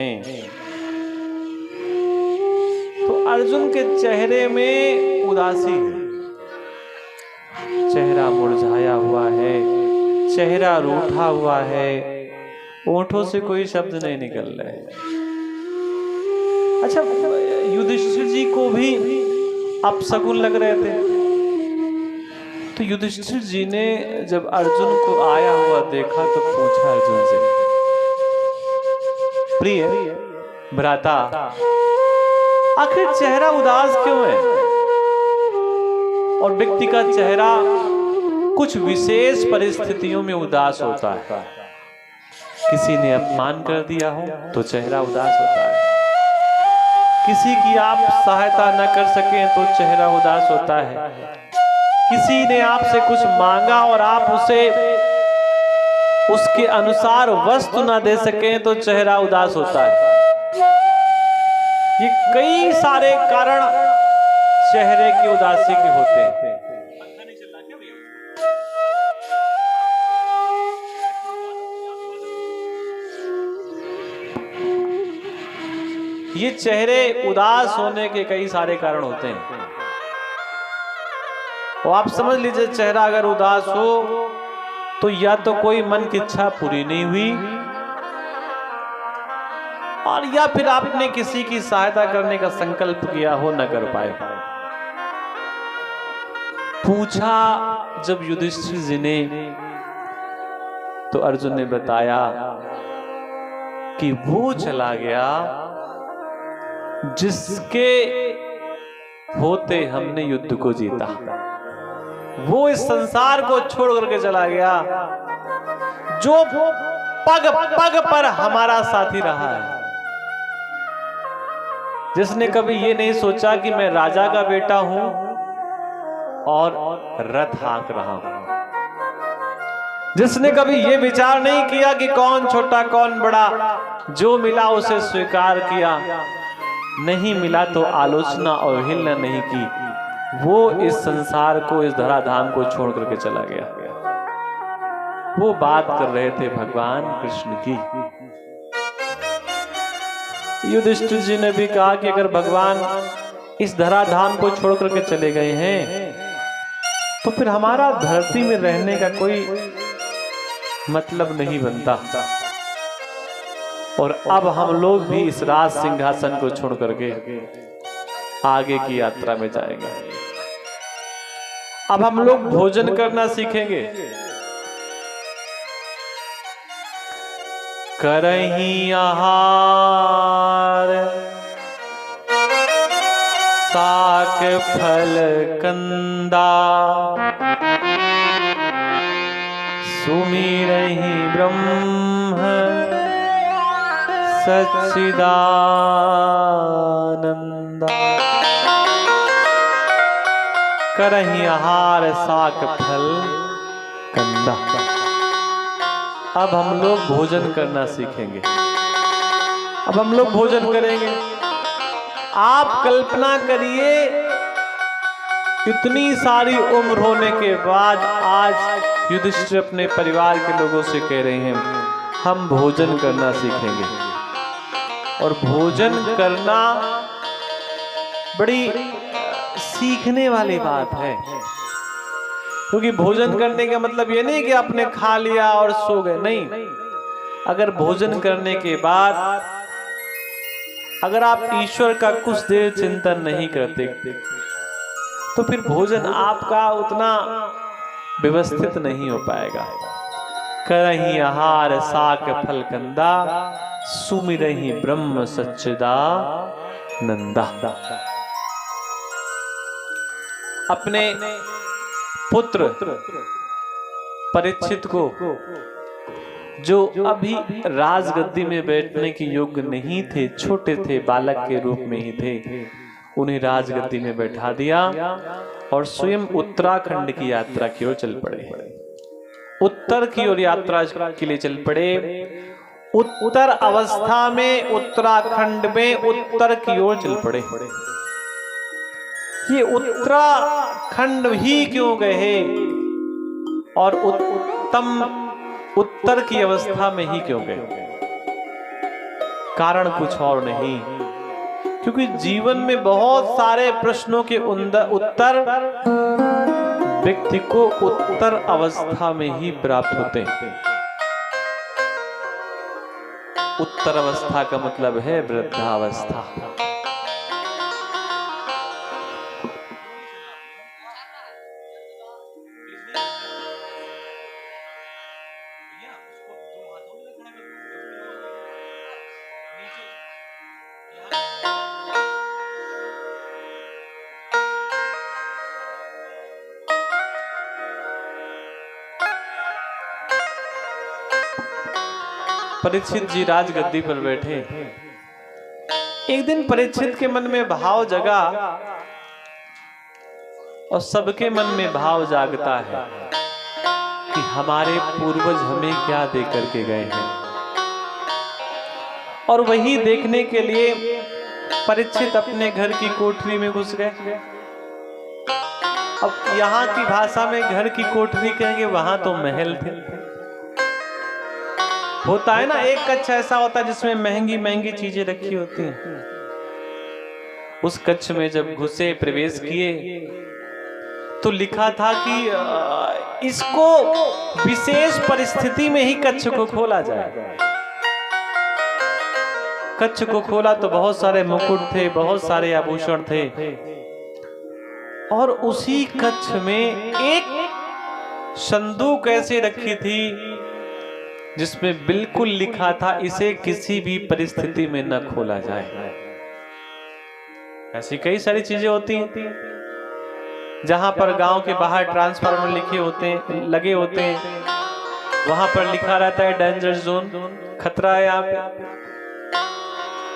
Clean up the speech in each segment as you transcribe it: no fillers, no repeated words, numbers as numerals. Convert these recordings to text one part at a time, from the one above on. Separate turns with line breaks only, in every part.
तो अर्जुन के चेहरे में उदासी है, चेहरा मुरझाया हुआ है, चेहरा रूठा हुआ है, ओंठों से कोई शब्द नहीं निकल रहे। अच्छा, युधिष्ठिर जी को भी अपशकुन लग रहे थे। तो युधिष्ठिर जी ने जब अर्जुन को आया हुआ देखा तो पूछा अर्जुन से, प्रिय भ्राता, आखिर चेहरा उदास क्यों है? और व्यक्ति का चेहरा कुछ विशेष परिस्थितियों में उदास होता है। किसी ने अपमान कर दिया हो तो चेहरा उदास होता है, किसी की आप सहायता न कर सकें तो चेहरा उदास होता है, किसी ने आपसे कुछ मांगा और आप उसे उसके अनुसार वस्तु न दे सकें तो चेहरा उदास होता है। ये कई सारे कारण चेहरे की उदासी के होते हैं। ये चेहरे उदास होने के कई सारे कारण होते हैं। तो आप समझ लीजिए, चेहरा अगर उदास हो तो या तो कोई मन की इच्छा पूरी नहीं हुई, और या फिर आपने किसी की सहायता करने का संकल्प किया हो, न कर पाए। पूछा जब युधिष्ठिर जी ने तो अर्जुन ने बताया कि वो चला गया जिसके होते हमने युद्ध को जीता। वो इस संसार को छोड़ करके चला गया जो पग पग पर हमारा साथी रहा है, जिसने कभी ये नहीं सोचा कि मैं राजा का बेटा हूं और रथ हाँक रहा हूं, जिसने कभी ये विचार नहीं किया कि कौन छोटा कौन बड़ा, जो मिला उसे स्वीकार किया, नहीं मिला तो आलोचना अवहेलना नहीं की। वो इस संसार को, इस धराधाम को छोड़ करके चला गया। वो बात कर रहे थे भगवान कृष्ण की। युधिष्ठिर जी ने भी कहा कि अगर भगवान इस धराधाम को छोड़ करके चले गए हैं तो फिर हमारा धरती में रहने का कोई मतलब नहीं बनता, और अब हम लोग भी इस राज सिंहासन को छोड़ करके आगे की यात्रा में जाएंगे। अब हम लोग भोजन करना सीखेंगे। करहीं आहार साक फल कंदा, सुमिरहि ब्रह्म सच्चिदानंदा। करहीं आहार साक फल कंदा। अब हम लोग भोजन करना सीखेंगे। अब हम लोग भोजन करेंगे। आप कल्पना करिए, इतनी सारी उम्र होने के बाद आज युधिष्ठिर अपने परिवार के लोगों से कह रहे हैं हम भोजन करना सीखेंगे। और भोजन करना बड़ी सीखने वाली बात है, क्योंकि भोजन करने का मतलब ये नहीं कि आपने खा लिया और सो गए। नहीं, अगर भोजन करने के बाद अगर आप ईश्वर का कुछ देर चिंतन नहीं करते तो फिर भोजन आपका उतना व्यवस्थित नहीं हो पाएगा। करहीं आहार साक फल कंदा, सुमिरहि ब्रह्म सच्चिदानंदा। अपने पुत्र परीक्षित को, जो अभी राजगद्दी में बैठने के योग्य नहीं थे, छोटे थे, बालक के रूप में ही थे, उन्हें राजगद्दी में बैठा दिया और स्वयं उत्तराखंड की यात्रा की ओर चल पड़े। उत्तर की ओर यात्रा के लिए चल पड़े। उत्तर अवस्था में उत्तराखंड में उत्तर की ओर चल पड़े। ये उत्तराखंड ही क्यों गए और उत्तम उत्तर की अवस्था में ही क्यों गए? कारण कुछ और नहीं, क्योंकि जीवन में बहुत सारे प्रश्नों के उत्तर व्यक्ति को उत्तर अवस्था में ही प्राप्त होते हैं। उत्तर अवस्था का मतलब है वृद्धावस्था। परीक्षित जी राजगद्दी पर बैठे। एक दिन परीक्षित के मन में भाव जगा और सबके मन में भाव जागता है कि हमारे पूर्वज हमें क्या दे करके गए हैं, और वही देखने के लिए परीक्षित अपने घर की कोठरी में घुस गए। अब यहाँ की भाषा में घर की कोठरी कहेंगे, वहां तो महल थे। होता है ना, एक कक्ष ऐसा होता है जिसमें महंगी महंगी चीजें रखी होती हैं। उस कक्ष में जब घुसे, प्रवेश किए, तो लिखा था कि इसको विशेष परिस्थिति में ही कक्ष को खोला जाए। कक्ष को खोला तो बहुत सारे मुकुट थे, बहुत सारे आभूषण थे, और उसी कक्ष में एक संदूक ऐसे रखी थी जिसमें बिल्कुल लिखा था इसे किसी भी परिस्थिति में न खोला जाए। ऐसी कई सारी चीजें होती हैं जहां पर गांव के बाहर ट्रांसफार्मर लिखे होते हैं, लगे होते हैं, वहां पर लिखा रहता है डेंजर जोन, खतरा है यहाँ पे।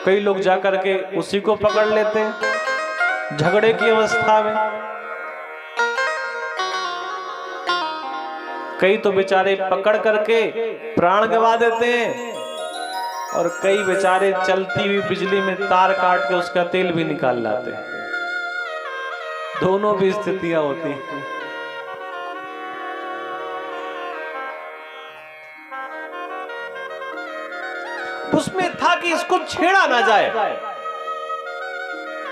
कई लोग जाकर के उसी को पकड़ लेते हैं झगड़े की अवस्था में। कई तो बेचारे पकड़ करके प्राण गंवा देते हैं, और कई बेचारे चलती हुई बिजली में तार काट के उसका तेल भी निकाल लाते हैं। दोनों भी स्थितियां होती हैं। उसमें था कि इसको छेड़ा ना जाए।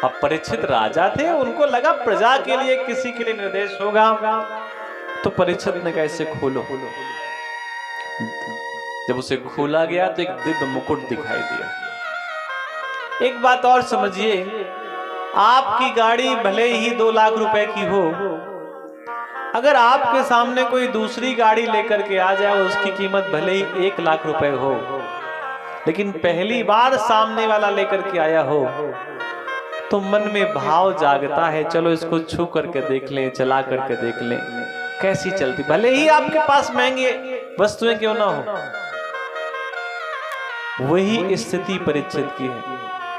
अब परीक्षित राजा थे, उनको लगा प्रजा के लिए किसी के लिए निर्देश होगा, तो परीक्षित ने कहा इसे खोलो। जब उसे खोला गया तो एक दिव्य मुकुट दिखाई दिया। एक बात और समझिए, आपकी गाड़ी भले ही 2 लाख रुपए की हो, अगर आपके सामने कोई दूसरी गाड़ी लेकर के आ जाए, उसकी कीमत भले ही 1 लाख रुपए हो, लेकिन पहली बार सामने वाला लेकर के आया हो तो मन में भाव जागता है, चलो इसको छू करके देख लें, चला करके देख लें कैसी चलती, भले ही आपके पास महंगी वस्तुएं क्यों ना हो। वही स्थिति परीक्षित की है।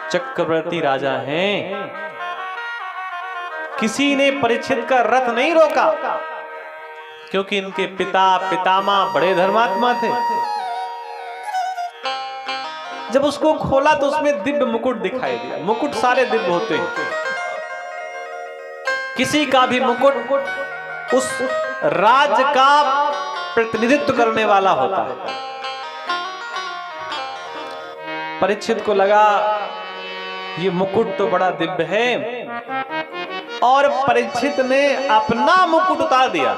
चक्रवर्ती राजा हैं, किसी ने परीक्षित का रथ नहीं रोका, क्योंकि इनके पिता पितामह बड़े धर्मात्मा थे। जब उसको खोला तो उसमें दिव्य मुकुट दिखाई दिया। मुकुट सारे दिव्य होते हैं, किसी का भी मुकुट उस राज्य का प्रतिनिधित्व करने वाला होता है। परीक्षित को लगा ये मुकुट तो बड़ा दिव्य है, और परीक्षित ने अपना मुकुट उतार दिया,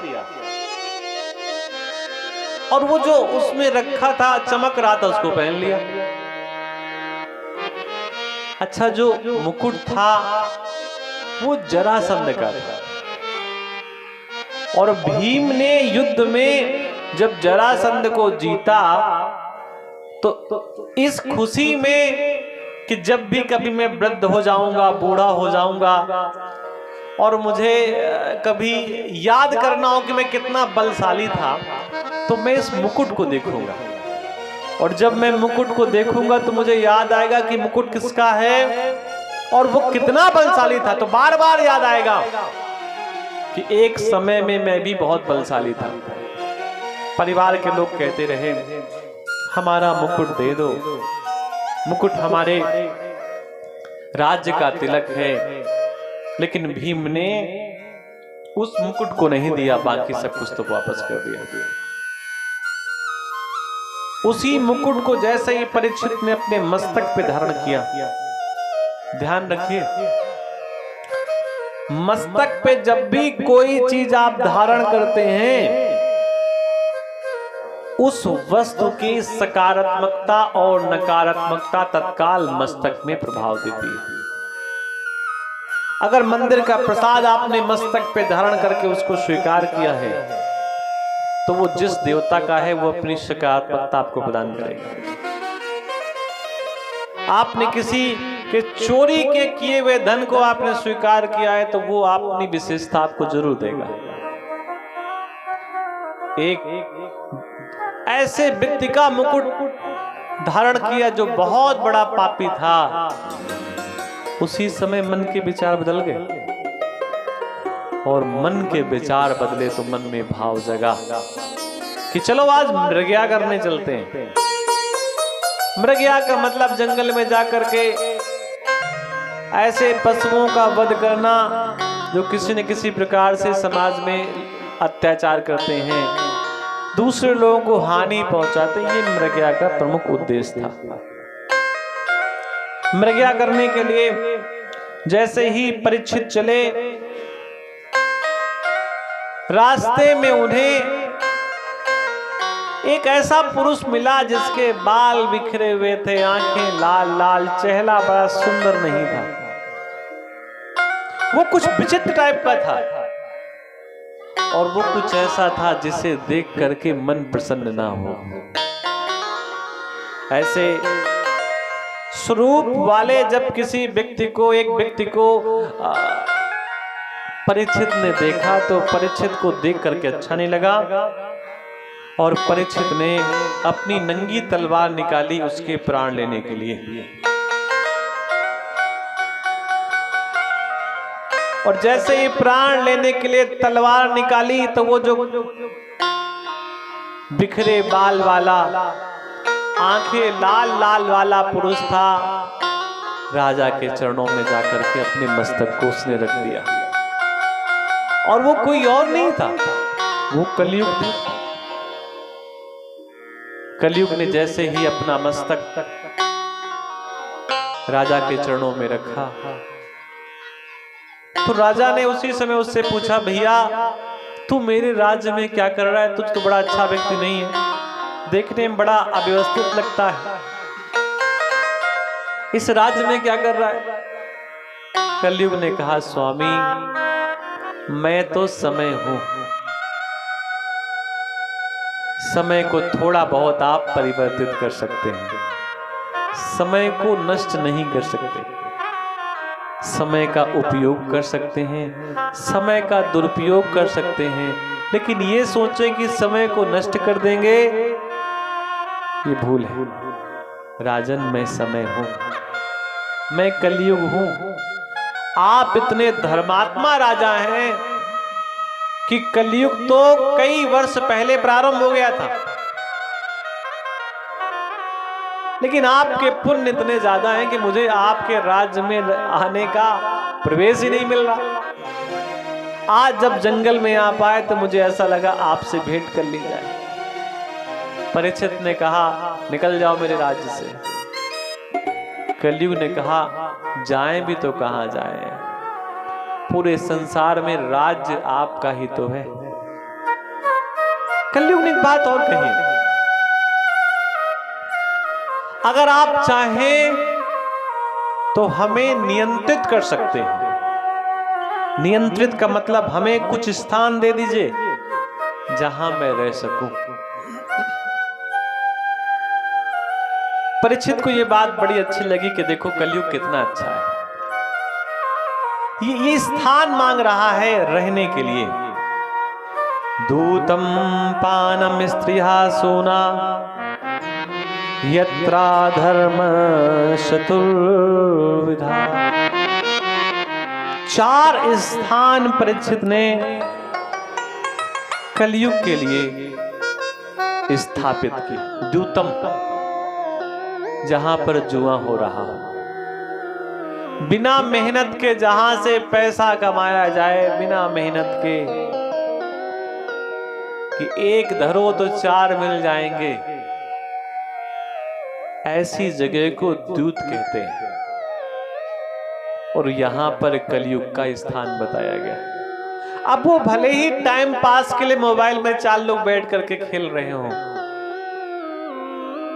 और वो जो उसमें रखा था, चमक रहा था, उसको पहन लिया। अच्छा, जो मुकुट था वो जरासंध का था, और भीम ने युद्ध में जब जरासंध को जीता तो इस खुशी में कि जब भी कभी मैं वृद्ध हो जाऊंगा, बूढ़ा हो जाऊंगा, और मुझे कभी याद करना हो कि मैं कितना बलशाली था, तो मैं इस मुकुट को देखूंगा, और जब मैं मुकुट को देखूंगा तो मुझे याद आएगा कि मुकुट किसका है और वो कितना बलशाली था। तो बार बार याद आएगा कि एक समय में मैं भी बहुत बलशाली था। परिवार के लोग कहते रहे हमारा मुकुट दे दो, मुकुट हमारे राज्य का तिलक है, लेकिन भीम ने उस मुकुट को नहीं दिया, बाकी सब कुछ तो वापस कर दिया। उसी मुकुट को जैसे ही परीक्षित ने अपने मस्तक पे धारण किया, ध्यान रखिए, मस्तक पे जब भी कोई चीज आप धारण करते हैं, उस वस्तु की सकारात्मकता और नकारात्मकता तत्काल मस्तक में प्रभाव देती है। अगर मंदिर का प्रसाद आपने मस्तक पे धारण करके उसको स्वीकार किया है, तो वो जिस देवता का है वो अपनी सकारात्मकता आपको प्रदान करेगा। आपने किसी के चोरी के किए हुए धन को आपने स्वीकार किया है, तो वो अपनी विशेषता आपको जरूर देगा। एक ऐसे व्यक्ति का मुकुट धारण किया जो बहुत बड़ा पापी था, उसी समय मन के विचार बदल गए, और मन के विचार बदले तो मन में भाव जगा कि चलो आज मृगया करने चलते हैं। मृगया का मतलब जंगल में जाकर के ऐसे पशुओं का वध करना जो किसी न किसी प्रकार से समाज में अत्याचार करते हैं, दूसरे लोगों को हानि पहुंचाते, ये मृगया का प्रमुख उद्देश्य था। मृगया करने के लिए जैसे ही परीक्षित चले, रास्ते में उन्हें एक ऐसा पुरुष मिला जिसके बाल बिखरे हुए थे, आंखें लाल लाल, चेहरा बड़ा सुंदर नहीं था, वो कुछ विचित्र टाइप का था, और वो कुछ ऐसा था जिसे देख करके मन प्रसन्न ना हो। ऐसे स्वरूप वाले जब किसी व्यक्ति को, एक व्यक्ति को परीक्षित ने देखा, तो परीक्षित को देख करके अच्छा नहीं लगा, और परीक्षित ने अपनी नंगी तलवार निकाली उसके प्राण लेने के लिए। और जैसे ही प्राण लेने के लिए तलवार निकाली, तो वो जो बिखरे बाल वाला, आंखें लाल लाल वाला पुरुष था, राजा के चरणों में जाकर के अपने मस्तक को उसने रख दिया। और वो कोई और नहीं था, वो कलयुग था। कलयुग ने जैसे ही अपना मस्तक राजा के चरणों में रखा, तो राजा ने उसी समय उससे पूछा, भैया तू मेरे राज्य में क्या कर रहा है? तुझ तो बड़ा अच्छा व्यक्ति नहीं है, देखने में बड़ा अव्यवस्थित लगता है, इस राज्य में क्या कर रहा है? कलयुग ने कहा, स्वामी मैं तो समय हूं, समय को थोड़ा बहुत आप परिवर्तित कर सकते हैं, समय को नष्ट नहीं कर सकते, समय का उपयोग कर सकते हैं, समय का दुरुपयोग कर सकते हैं, लेकिन ये सोचें कि समय को नष्ट कर देंगे, ये भूल है। राजन मैं समय हूं, मैं कलयुग हूं। आप इतने धर्मात्मा राजा हैं कि कलयुग तो कई वर्ष पहले प्रारंभ हो गया था, लेकिन आपके पुण्य इतने ज्यादा हैं कि मुझे आपके राज्य में आने का प्रवेश ही नहीं मिल रहा। आज जब जंगल में आप आए तो मुझे ऐसा लगा आपसे भेंट कर ली जाए। परीक्षित ने कहा, निकल जाओ मेरे राज्य से। कलयुग ने कहा, जाएं भी तो कहां जाएं, पूरे संसार में राज्य आपका ही तो है। कलयुग ने एक बात और कही, अगर आप चाहें तो हमें नियंत्रित कर सकते हैं। नियंत्रित का मतलब हमें कुछ स्थान दे दीजिए जहां मैं रह सकूं। परीक्षित को यह बात बड़ी अच्छी लगी कि देखो कलयुग कितना अच्छा है, ये स्थान मांग रहा है रहने के लिए। दूतम पानम स्त्रिया सोना यत्रा धर्म चतुर्विधा। 4 स्थान परीक्षित ने कलयुग के लिए स्थापित की। द्यूतम, जहां पर जुआ हो रहा हो, बिना मेहनत के जहां से पैसा कमाया जाए, बिना मेहनत के कि एक धरो तो 4 मिल जाएंगे, ऐसी जगह को द्यूत कहते हैं। और यहां पर कलयुग का स्थान बताया गया। अब वो भले ही टाइम पास के लिए मोबाइल में 4 लोग बैठ करके खेल रहे हो,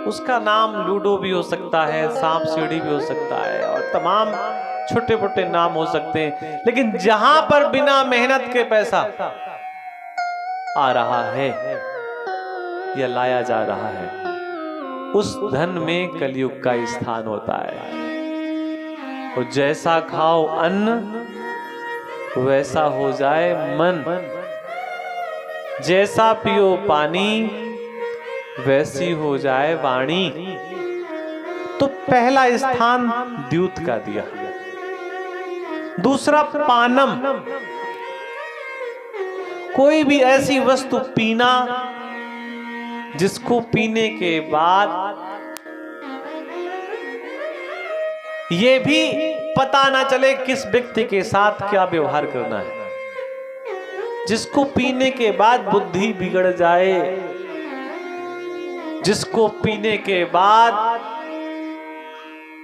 उसका नाम लूडो भी हो सकता है, सांप सीढ़ी भी हो सकता है, और तमाम छोटे मोटे नाम हो सकते हैं, लेकिन जहां पर बिना मेहनत के पैसा आ रहा है या लाया जा रहा है, उस धन में कलयुग का स्थान होता है। और जैसा खाओ अन्न वैसा हो जाए मन, जैसा पियो पानी वैसी हो जाए वाणी। तो पहला स्थान द्यूत का दिया। दूसरा पानम, कोई भी ऐसी वस्तु पीना जिसको पीने के बाद ये भी पता ना चले किस व्यक्ति के साथ क्या व्यवहार करना है, जिसको पीने के बाद बुद्धि बिगड़ जाए, जिसको पीने के बाद,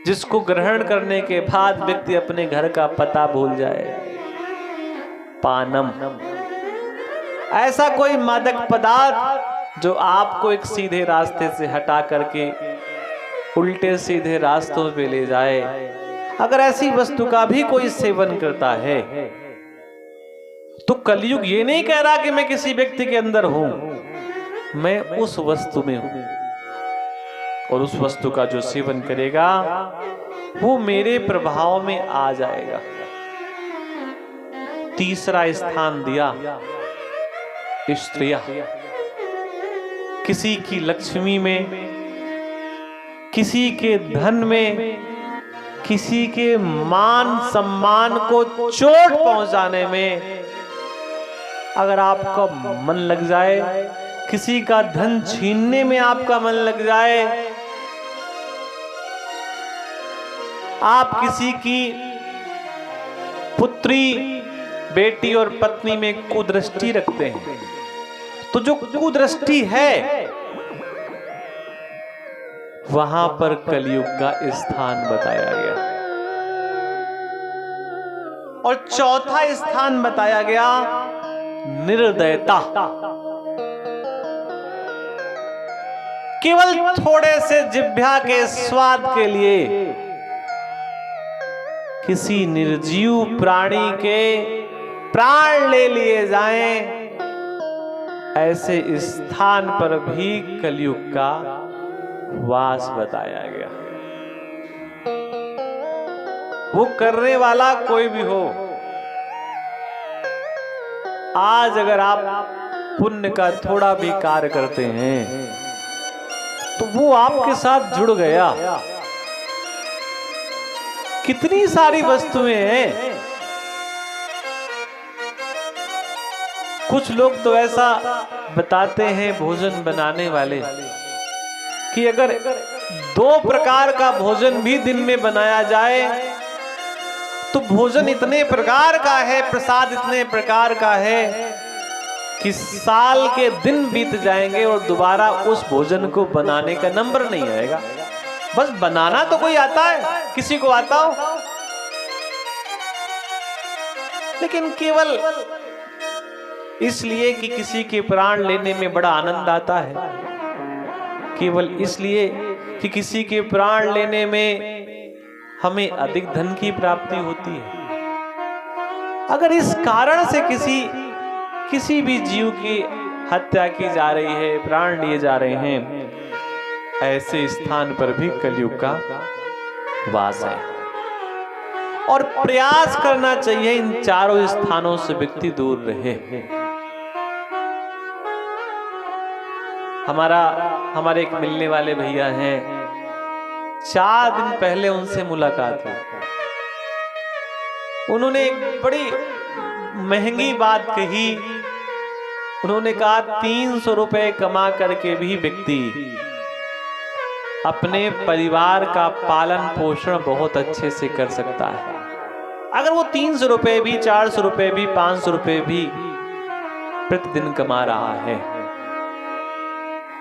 जिसको ग्रहण करने के बाद व्यक्ति अपने घर का पता भूल जाए। पानम, ऐसा कोई मादक पदार्थ जो आपको एक सीधे रास्ते से हटा करके उल्टे सीधे रास्तों पे ले जाए। अगर ऐसी वस्तु का भी कोई सेवन करता है तो कलयुग ये नहीं कह रहा कि मैं किसी व्यक्ति के अंदर हूं, मैं उस वस्तु में हूं, और उस वस्तु का जो सेवन करेगा वो मेरे प्रभाव में आ जाएगा। तीसरा स्थान दिया स्त्रियां, किसी की लक्ष्मी में, किसी के धन में, किसी के मान सम्मान को चोट पहुंचाने में अगर आपका मन लग जाए, किसी का धन छीनने में आपका मन लग जाए, आप किसी की पुत्री, बेटी और पत्नी में कुदृष्टि रखते हैं, तो जो कुदृष्टि है वहां पर कलयुग का स्थान बताया गया। और चौथा स्थान बताया गया निर्दयता। केवल थोड़े से जिह्वा के स्वाद के लिए किसी निर्जीव प्राणी के प्राण ले लिए जाएं, ऐसे स्थान पर भी कलयुग का वास बताया गया। वो करने वाला कोई भी हो, आज अगर आप पुण्य का थोड़ा भी कार्य करते हैं तो वो आपके साथ जुड़ गया। कितनी सारी वस्तुएं हैं। कुछ लोग तो ऐसा बताते हैं भोजन बनाने वाले कि अगर 2 प्रकार का भोजन भी दिन में बनाया जाए तो भोजन इतने प्रकार का है, प्रसाद इतने प्रकार का है कि साल के दिन बीत जाएंगे और दोबारा उस भोजन को बनाने का नंबर नहीं आएगा। बस बनाना तो कोई आता है, किसी को आता हो, लेकिन केवल इसलिए कि किसी के प्राण लेने में बड़ा आनंद आता है, केवल इसलिए कि किसी के प्राण लेने में हमें अधिक धन की प्राप्ति होती है। अगर इस कारण से किसी भी जीव की हत्या की जा रही है, प्राण लिए जा रहे हैं, ऐसे स्थान पर भी कलयुग का वास है। और प्रयास करना चाहिए इन चारों स्थानों से व्यक्ति दूर रहे। हमारे एक मिलने वाले भैया हैं, 4 दिन पहले उनसे मुलाकात हुई। उन्होंने एक बड़ी महंगी बात कही। उन्होंने कहा 300 रुपए कमा करके भी व्यक्ति अपने परिवार का पालन पोषण बहुत अच्छे से कर सकता है। अगर वो 300 रुपए भी, 400 रुपए भी, 500 रुपए भी प्रतिदिन कमा रहा है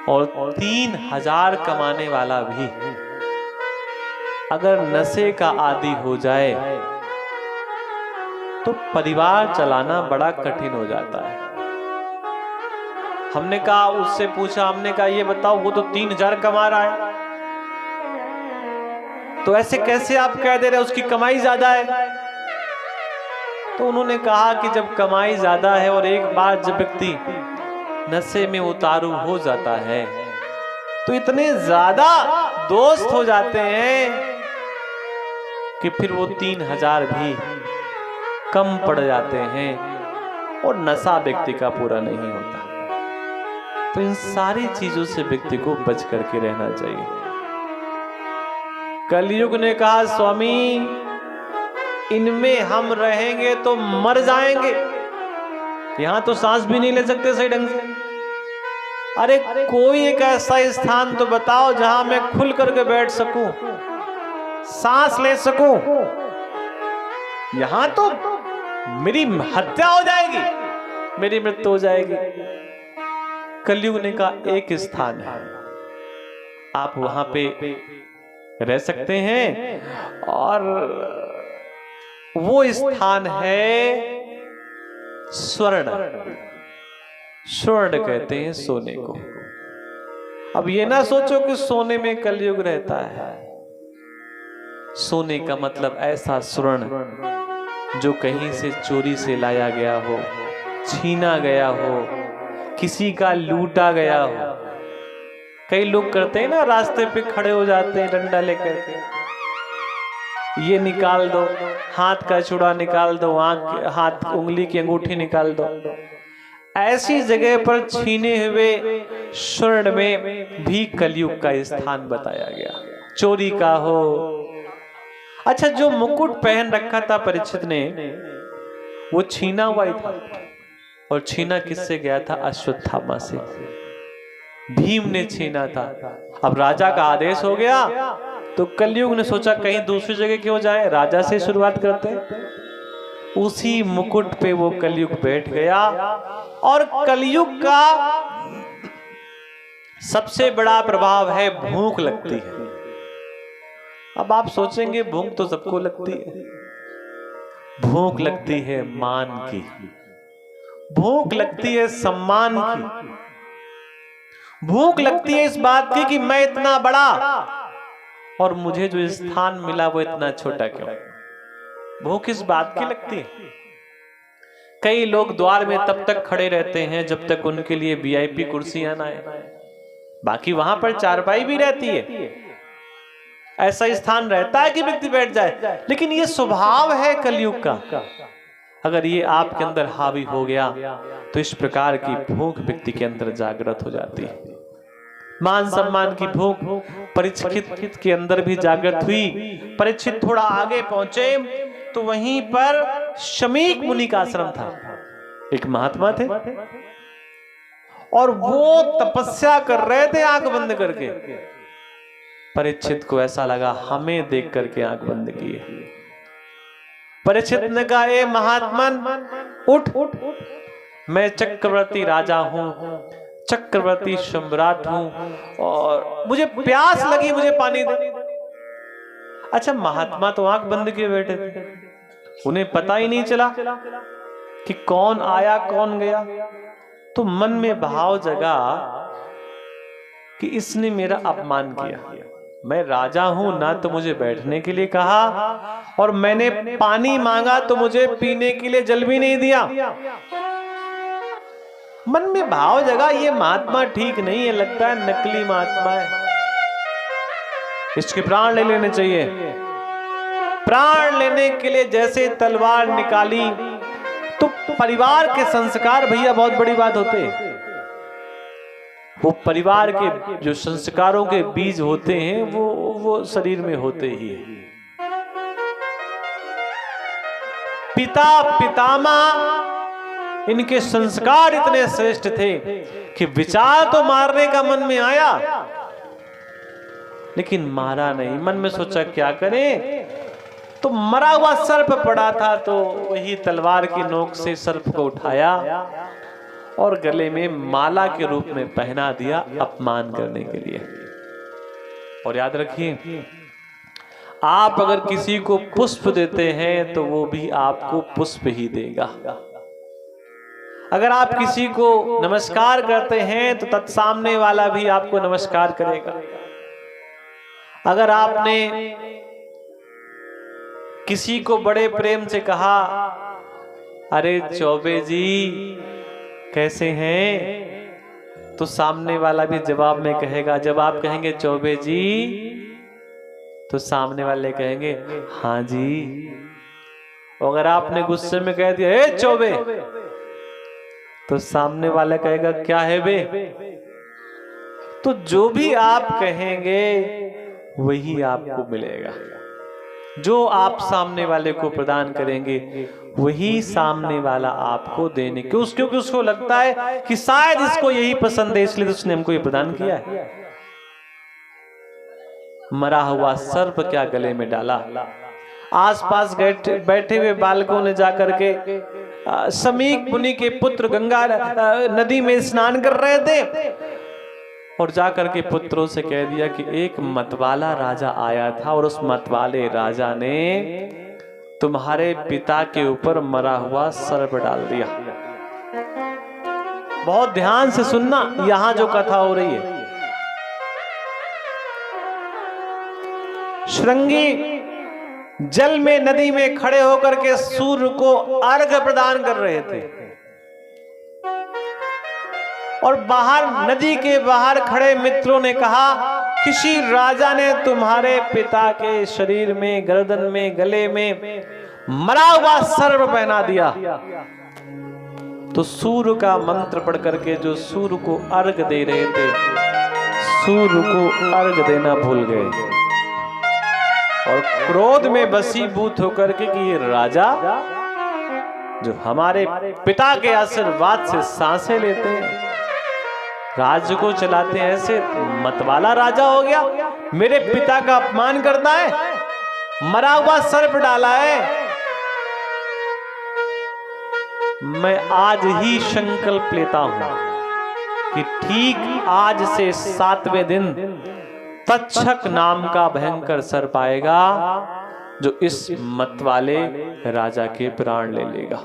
और 3000 कमाने वाला भी अगर नशे का आदी हो जाए तो परिवार चलाना बड़ा कठिन हो जाता है। हमने कहा, उससे पूछा, हमने कहा ये बताओ वो तो 3,000 कमा रहा है, तो ऐसे कैसे आप कह दे रहे उसकी कमाई ज्यादा है? तो उन्होंने कहा कि जब कमाई ज्यादा है और एक बार जब व्यक्ति नशे में उतारू हो जाता है तो इतने ज्यादा दोस्त हो जाते हैं कि फिर वो 3,000 भी कम पड़ जाते हैं और नशा व्यक्ति का पूरा नहीं होता। तो इन सारी चीजों से व्यक्ति को बच करके रहना चाहिए। कलयुग ने कहा, स्वामी इनमें हम रहेंगे तो मर जाएंगे, यहां तो सांस भी नहीं ले सकते सही ढंग से। अरे कोई एक ऐसा स्थान तो बताओ जहां मैं खुल करके बैठ सकूं, सांस ले सकूं। यहां तो मेरी हत्या हो जाएगी, मेरी मृत्यु हो जाएगी। कलयुग ने कहा एक स्थान है, आप वहां पे रह सकते हैं, और वो स्थान है स्वर्ण। स्वर्ण कहते हैं सोने को। अब ये ना सोचो कि सोने में कलयुग रहता है। सोने का मतलब ऐसा स्वर्ण जो कहीं से चोरी से लाया गया हो, छीना गया हो, किसी का लूटा गया हो। कई लोग करते हैं ना, रास्ते पे खड़े हो जाते हैं डंडा लेकर के, ये निकाल दो, हाथ का चूड़ा निकाल दो, हाथ उंगली की अंगूठी निकाल दो। ऐसी जगह पर छीने हुए स्वर्ण में भी कलयुग का स्थान बताया गया, चोरी का हो। अच्छा, जो मुकुट पहन रखा था परीक्षित ने, वो छीना हुआ ही था, और छीना किससे गया था? अश्वत्थामा से। भीम ने छीना था। अब राजा का आदेश हो गया तो कलयुग ने सोचा कहीं दूसरी जगह क्यों जाए, राजा से शुरुआत करते हैं। उसी मुकुट पे वो कलयुग बैठ गया, और कलयुग का सबसे बड़ा प्रभाव है भूख लगती है। अब आप सोचेंगे भूख तो सबको लगती है, भूख लगती है मान की, भूख लगती है सम्मान की, भूख लगती है इस बात की कि मैं इतना बड़ा और मुझे जो स्थान मिला वो इतना छोटा क्यों। भूख इस बात की लगती है। कई लोग द्वार में तब तक खड़े रहते हैं जब तक उनके लिए वीआईपी कुर्सियां ना आए, बाकी वहां पर चारपाई भी रहती है, ऐसा स्थान रहता है कि व्यक्ति बैठ जाए। लेकिन ये स्वभाव है कलयुग का। अगर ये आपके अंदर हावी हो गया तो इस प्रकार की भूख व्यक्ति के अंदर जागृत हो जाती है। मान सम्मान की भूख परीक्षित के अंदर भी जागृत हुई। परीक्षित थोड़ा आगे पहुंचे तो वहीं पर शमीक मुनि का आश्रम था। एक महात्मा थे और वो तपस्या कर रहे थे आंख बंद करके। परीक्षित को ऐसा लगा हमें देख करके आंख बंद किए। परीक्षित ने कहा, ए महात्मन उठ, मैं चक्रवर्ती राजा हूं, चक्रवर्ती सम्राट हूं, और मुझे प्यास लगी, मुझे पानी दे। अच्छा, महात्मा तो आंख बंद किए बैठे थे, उन्हें पता ही नहीं चला कि कौन आया कौन गया। तो मन में भाव जगा कि इसने मेरा अपमान किया। मैं राजा हूं, ना तो मुझे बैठने के लिए कहा, और मैंने पानी मांगा तो मुझे पीने के लिए जल भी नहीं दिया। मन में भाव जगा ये महात्मा ठीक नहीं है, लगता है नकली महात्मा है, इसके प्राण ले लेने चाहिए। प्राण लेने के लिए जैसे तलवार निकाली तो परिवार के संस्कार भैया बहुत बड़ी बात होते हैं। वो परिवार के जो संस्कारों के बीज होते हैं वो शरीर में होते ही है। पिता पितामह इनके संस्कार इतने श्रेष्ठ थे कि विचार तो मारने का मन में आया, लेकिन मारा नहीं। मन में सोचा क्या करें, तो मरा हुआ सर्प पड़ा था, तो वही तलवार की नोक से सर्प को उठाया और गले में माला के रूप में पहना दिया, अपमान करने के लिए। और याद रखिए, आप अगर किसी को पुष्प देते हैं तो वो भी आपको पुष्प ही देगा। अगर आप किसी को नमस्कार करते हैं तो तत्सामने वाला भी आपको नमस्कार करेगा। अगर आपने किसी को बड़े प्रेम से कहा, अरे चौबे जी कैसे हैं, तो सामने वाला भी जवाब में कहेगा। जब आप कहेंगे चौबे जी तो सामने वाले कहेंगे हाँ जी। अगर आपने गुस्से में कह दिया ए चौबे, तो सामने वाला कहेगा क्या है बे। तो जो भी आप कहेंगे वही आपको मिलेगा। जो आप सामने वाले को प्रदान करेंगे वही सामने वाला आपको देने क्योंकि उसको लगता है कि शायद इसको यही पसंद है, इसलिए उसने हमको ये प्रदान किया है। मरा हुआ सर्प क्या गले में डाला। आसपास बैठे हुए बालकों ने जाकर के समीक मुनि के पुत्र गंगा नदी में स्नान कर रहे थे और जाकर के पुत्रों से कह दिया कि एक मतवाला राजा आया था और उस मतवाले राजा ने तुम्हारे पिता के ऊपर मरा हुआ सर्प डाल दिया। बहुत ध्यान से सुनना, यहां जो कथा हो रही है। श्रृंगी जल में नदी में खड़े होकर के सूर्य को अर्घ प्रदान कर रहे थे और बाहर नदी के बाहर खड़े मित्रों ने कहा किसी राजा ने तुम्हारे पिता के शरीर में, गर्दन में, गले में मरा हुआ सर्प पहना दिया। तो सूर्य का मंत्र पढ़ करके जो सूर्य को अर्घ दे रहे थे, सूर्य को अर्घ देना भूल गए और क्रोध में बसीभूत होकर के कि ये राजा जो हमारे पिता के आशीर्वाद से सांसें लेते हैं, राज्य को चलाते हैं, ऐसे मतवाला राजा हो गया, मेरे पिता का अपमान करता है, मरा हुआ सर्प डाला है। मैं आज ही संकल्प लेता हूं कि ठीक आज से 7वें दिन तक्षक नाम का भयंकर सर्प आएगा जो इस मतवाले राजा के प्राण ले लेगा।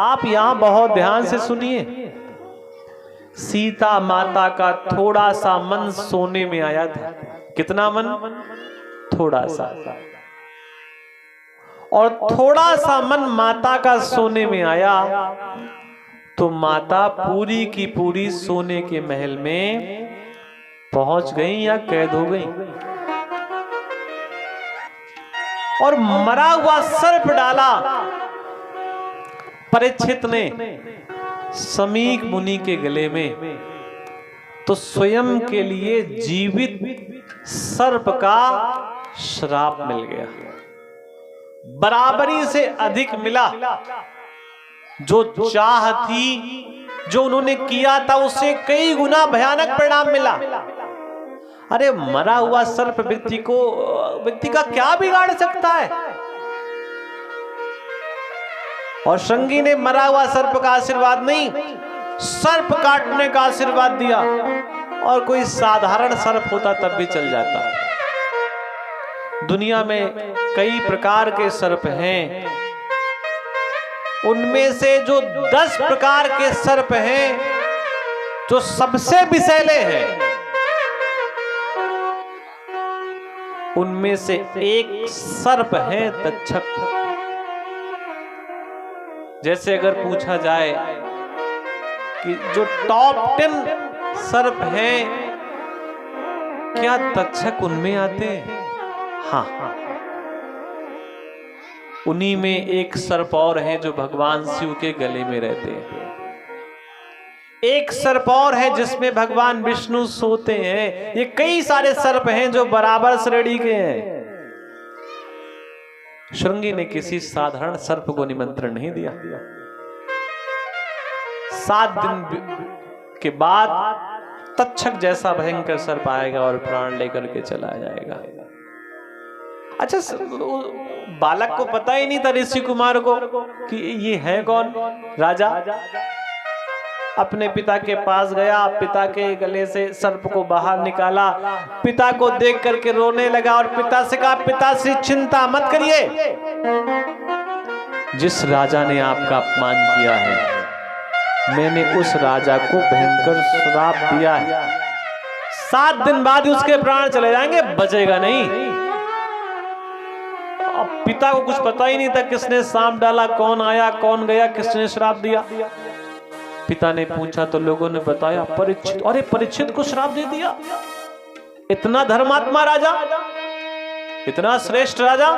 आप यहां बहुत ध्यान से सुनिए। सीता माता का थोड़ा सा मन सोने में आया था। कितना मन? थोड़ा सा। और थोड़ा सा मन माता का सोने में आया तो माता पूरी की पूरी सोने के महल में पहुंच गई या कैद हो गई। और मरा हुआ सर्प डाला परीक्षित ने समीक मुनि के गले में, तो स्वयं के लिए जीवित सर्प का श्राप मिल गया। बराबरी से अधिक मिला। जो चाह थी, जो उन्होंने किया था, उससे कई गुना भयानक परिणाम मिला। अरे मरा हुआ सर्प व्यक्ति का क्या बिगाड़ सकता है? और श्रृंगी ने मरा हुआ सर्प का आशीर्वाद नहीं, सर्प काटने का आशीर्वाद दिया। और कोई साधारण सर्प होता तब भी चल जाता। दुनिया में कई प्रकार के सर्प हैं, उनमें से जो 10 प्रकार के सर्प हैं जो सबसे विषैले हैं, उनमें से एक सर्प है तक्षक। जैसे अगर पूछा जाए कि जो टॉप 10 सर्प हैं, क्या तक्षक उनमें आते हैं? हाँ, उन्हीं में एक सर्प और है जो भगवान शिव के गले में रहते हैं। एक सर्प और है जिसमें भगवान विष्णु सोते हैं। ये कई सारे सर्प हैं जो बराबर श्रेणी के हैं। श्रृंगी ने किसी साधारण सर्प को निमंत्रण नहीं दिया। 7 दिन के बाद तक्षक जैसा भयंकर सर्प आएगा और प्राण लेकर के चला जाएगा। अच्छा, बालक को पता ही नहीं था ऋषि कुमार को कि ये है कौन राजा। अपने पिता के पास गया, पिता के गले से सर्प को बाहर निकाला, पिता को देख करके रोने लगा और पिता से कहा, पिताश्री चिंता मत करिए, जिस राजा ने आपका अपमान किया है, मैंने उस राजा को भयंकर श्राप दिया है, 7 दिन बाद ही उसके प्राण चले जाएंगे, बचेगा नहीं। अब पिता को कुछ पता ही नहीं था किसने सांप डाला, कौन आया कौन गया, किसने श्राप दिया। पिता ने पूछा तो लोगों ने बताया परीक्षित। अरे परीक्षित को श्राप दे दिया, इतना धर्मात्मा राजा, इतना श्रेष्ठ राजा,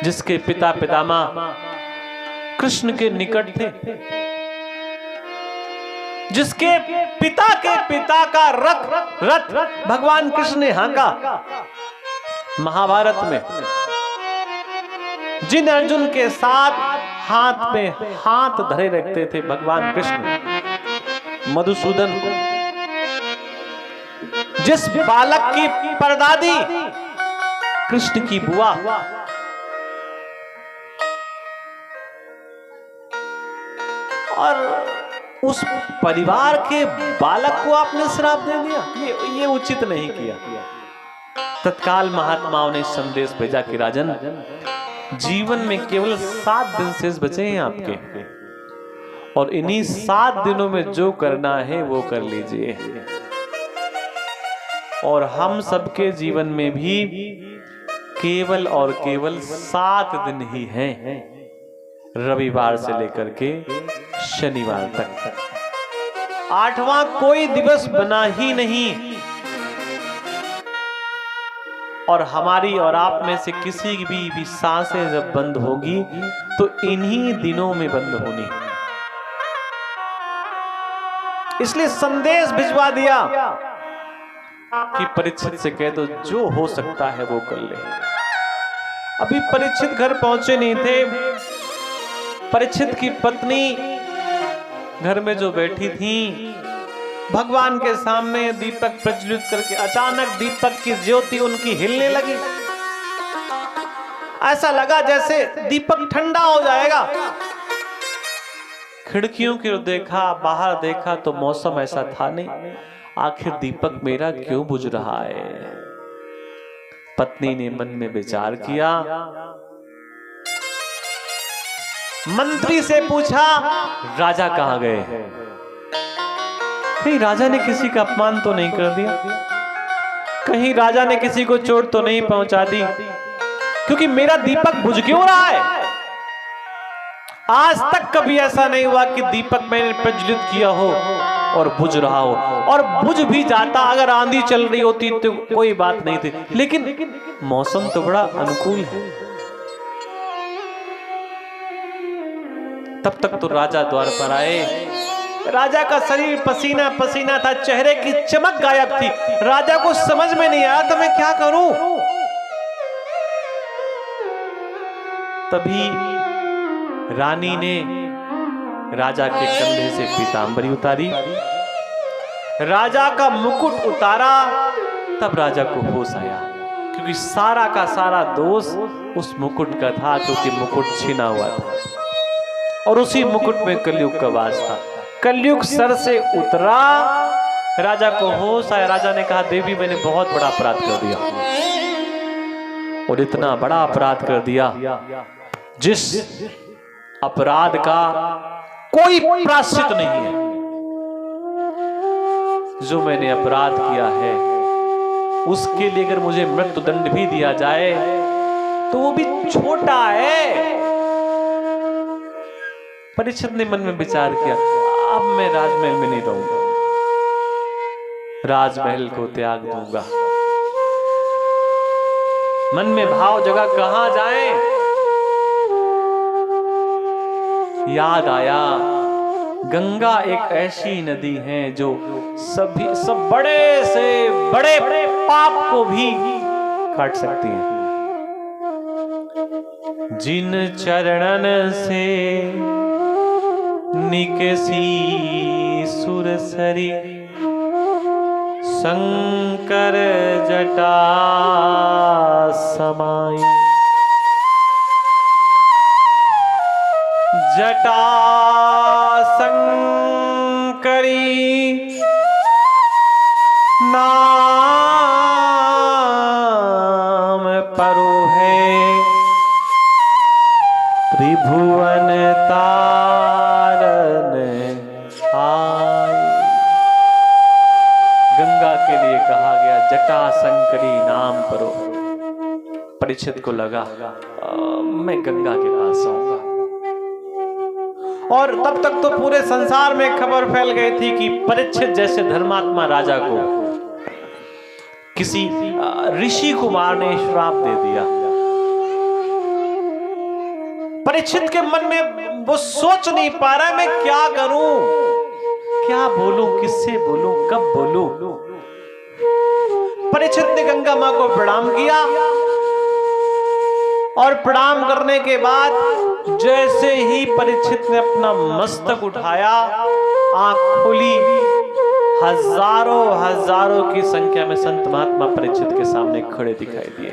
जिसके पिता पितामह कृष्ण के निकट थे, जिसके पिता के पिता का रथ भगवान कृष्ण ने हांका। महाभारत में जिन अर्जुन के साथ हाथ में हाथ धरे रखते थे भगवान कृष्ण, मधुसूदन, जिस बालक की परदादी कृष्ण की बुआ, और उस परिवार के बालक को आपने श्राप दे दिया, ये उचित नहीं किया। तत्काल महात्माओं ने संदेश भेजा कि राजन, जीवन में केवल 7 दिन शेष बचे हैं आपके, और इन्हीं 7 दिनों में जो करना है वो कर लीजिए। और हम सबके जीवन में भी केवल और केवल 7 दिन ही हैं, रविवार से लेकर के शनिवार तक। 8वां कोई दिवस बना ही नहीं, और हमारी और आप में से किसी की भी सांसें जब बंद होगी तो इन्हीं दिनों में बंद होनी। इसलिए संदेश भिजवा दिया कि परीक्षित से कह दो जो हो सकता है वो कर ले। अभी परीक्षित घर पहुंचे नहीं थे, परीक्षित की पत्नी घर में जो बैठी थी, भगवान के सामने दीपक प्रज्वलित करके अचानक दीपक की ज्योति उनकी हिलने लगी। ऐसा लगा जैसे दीपक ठंडा हो जाएगा। खिड़कियों की ओर देखा, बाहर देखा तो मौसम ऐसा था नहीं, आखिर दीपक मेरा क्यों बुझ रहा है। पत्नी ने मन में विचार किया, मंत्री से पूछा राजा कहां गए। कहीं राजा ने किसी का अपमान तो नहीं कर दिया, कहीं राजा ने किसी को चोट तो नहीं पहुंचा दी, क्योंकि मेरा दीपक बुझ क्यों रहा है। आज तक कभी ऐसा नहीं हुआ कि दीपक मैंने प्रज्वलित किया हो और बुझ रहा हो, और बुझ भी जाता अगर आंधी चल रही होती तो कोई बात नहीं थी, लेकिन मौसम तो बड़ा अनुकूल है। तब तक तो राजा द्वार पर आए। राजा का शरीर पसीना पसीना था, चेहरे की चमक गायब थी। राजा को समझ में नहीं आया तो मैं क्या करूं। तभी रानी ने राजा के कंधे से पीतांबरी उतारी, राजा का मुकुट उतारा। तब राजा को होश आया, क्योंकि सारा का सारा दोष उस मुकुट का था, क्योंकि मुकुट छीना हुआ था और उसी मुकुट में कलयुग का वास था। कलयुग सर से उतरा, राजा को होश आया। राजा ने कहा देवी मैंने बहुत बड़ा अपराध कर दिया, और इतना बड़ा अपराध कर दिया जिस अपराध का कोई प्रायश्चित नहीं है। जो मैंने अपराध किया है उसके लिए अगर मुझे मृत्युदंड भी दिया जाए तो वो भी छोटा है। परीक्षित ने मन में विचार किया, अब मैं राजमहल में नहीं रहूंगा, राजमहल को त्याग दूंगा। मन में भाव जगह कहां जाए, याद आया गंगा एक ऐसी नदी है जो सब बड़े से बड़े पाप को भी काट सकती है। जिन चरणन से निकसी सुरसरी, शंकर जटा समाई। जटा संग शंकरी नाम परो है त्रिभुवन तारन आई। गंगा के लिए कहा गया जटा शंकरी नाम परो। परीक्षित को लगा मैं गंगा के पास आऊंगा। और तब तक तो पूरे संसार में खबर फैल गई थी कि परीक्षित जैसे धर्मात्मा राजा को किसी ऋषि कुमार ने श्राप दे दिया। परीक्षित के मन में वो सोच नहीं पा रहा मैं क्या करूं, क्या बोलूं, किससे बोलूं, कब बोलूं। परीक्षित ने गंगा मां को प्रणाम किया और प्रणाम करने के बाद जैसे ही परीक्षित ने अपना मस्तक उठाया, आंख खोली, हजारों की संख्या में संत महात्मा परीक्षित के सामने खड़े दिखाई दिए।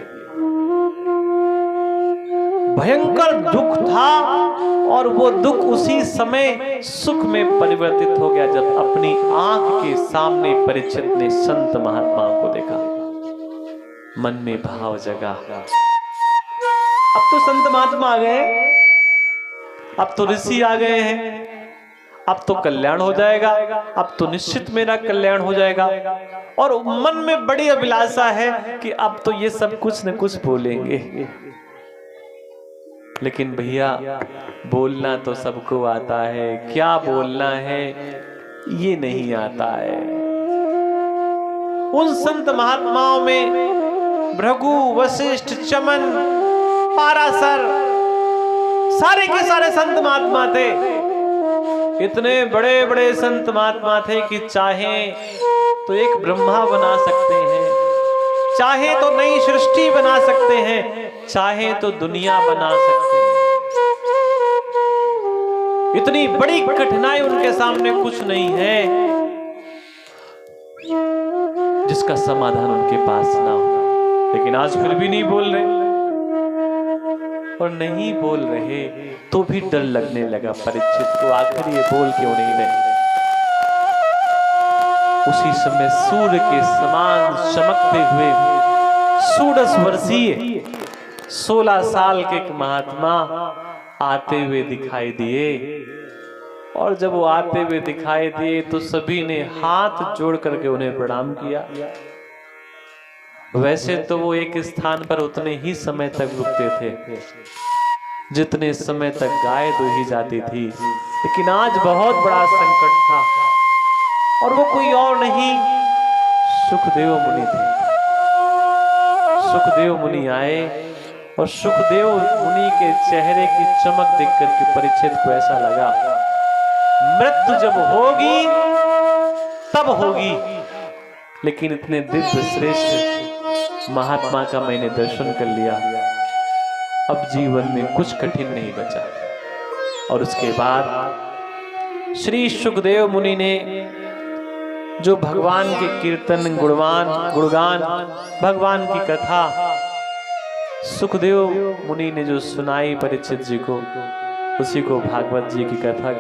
भयंकर दुख था और वो दुख उसी समय सुख में परिवर्तित हो गया जब अपनी आंख के सामने परीक्षित ने संत महात्माओं को देखा। मन में भाव जगा, अब तो संत महात्मा आ गए, अब तो ऋषि आ गए हैं, अब तो कल्याण हो जाएगा, अब तो निश्चित मेरा कल्याण हो जाएगा। और मन में बड़ी अभिलाषा है कि अब तो ये सब कुछ न कुछ बोलेंगे। लेकिन भैया बोलना तो सबको आता है, क्या बोलना है ये नहीं आता है। उन संत महात्माओं में भृगु, वशिष्ठ, चमन, पाराशर, सारे के सारे संत महात्मा थे। इतने बड़े बड़े संत महात्मा थे कि चाहे तो एक ब्रह्मा बना सकते हैं, चाहे तो नई सृष्टि बना सकते हैं, चाहे तो दुनिया बना सकते हैं। इतनी बड़ी कठिनाई उनके सामने कुछ नहीं है जिसका समाधान उनके पास ना हो। लेकिन आज फिर भी नहीं बोल रहे, और नहीं बोल रहे तो भी डर लगने लगा परीक्षित को, आखिर ये बोल क्यों नहीं रहे। उसी समय सूर्य के समान चमकते हुए 16 वर्षीय 16 साल के एक महात्मा आते हुए दिखाई दिए। और जब वो आते हुए दिखाई दिए तो सभी ने हाथ जोड़ करके उन्हें प्रणाम किया। वैसे तो वो एक स्थान पर उतने ही समय तक रुकते थे जितने समय तक गाय दूही जाती थी, लेकिन आज बहुत बड़ा संकट था और वो कोई और नहीं सुखदेव मुनि थे। सुखदेव मुनि आए और सुखदेव मुनि के चेहरे की चमक देखकर के परीक्षित को ऐसा लगा मृत्यु जब होगी तब होगी, लेकिन इतने दिव्य श्रेष्ठ महात्मा का मैंने दर्शन कर लिया, अब जीवन में कुछ कठिन नहीं बचा। और उसके बाद श्री सुखदेव मुनि ने जो भगवान के कीर्तन, गुणगान, भगवान की कथा सुखदेव मुनि ने जो सुनाई परीक्षित जी को, उसी को भागवत जी की कथा